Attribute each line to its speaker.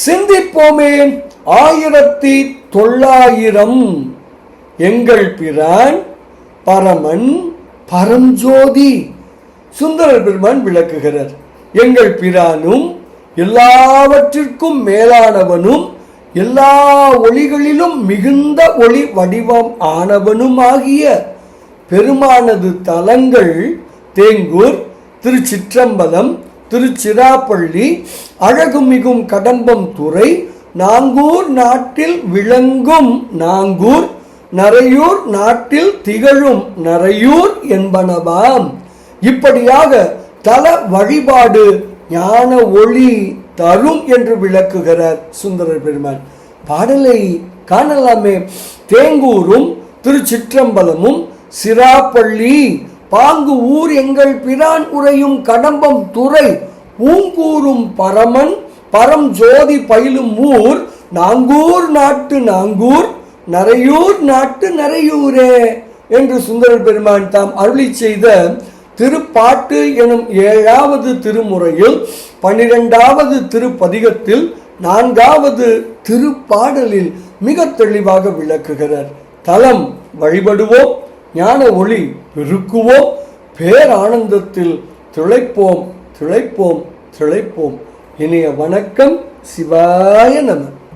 Speaker 1: சிந்திப்போமே. 1900 எங்கள் பிரான் பரமன் பரஞ்சோதி. சுந்தரர் பெருமான் விளக்குகிறார். எங்கள் பிரானும் எல்லாவற்றிற்கும் மேலானவனும் எல்லா ஒளிகளிலும் மிகுந்த ஒளி வடிவம் ஆனவனும் ஆகிய பெருமானது தலங்கள் தேங்கூர், திருச்சிற்றம்பலம், திருச்சிராப்பள்ளி, அழகுமிகும் கடம்பம் துறை, நாங்கூர் நாட்டில் விளங்கும் நாங்கூர், நரையூர் நாட்டில் திகழும் நரையூர் என்பனவாம். இப்படியாக தல வழிபாடு ஞான ஒளி தரும் என்று விளக்குகிறார் சுந்தரர் பெருமான். பாடலை காணலாமே. தேங்கூரும் திருச்சிற்றம்பலமும் சிராப்பள்ளி பாங்கு ஊர் எங்கள் பிரான் உரையும் கடம்பம் துறை ஊங்கூரும் பரமன் பரம் ஜோதி பயிலும் ஊர் நாங்கூர் நாட்டு நாங்கூர் நரையூர் நாட்டு நரையூரே என்று சுந்தரர் பெருமான் தாம் அருளி செய்த திருப்பாட்டு எனும் 7வது திருமுறையில் 12வது திருப்பதிகத்தில் 4வது திருப்பாடலில் மிக தெளிவாக விளக்குகிறார். தலம் வழிபடுவோம், ஞான ஒளி பெருக்குவோம், பேரானந்தத்தில் திளைப்போம் திளைப்போம் திளைப்போம். இனிய வணக்கம். சிவாய நம.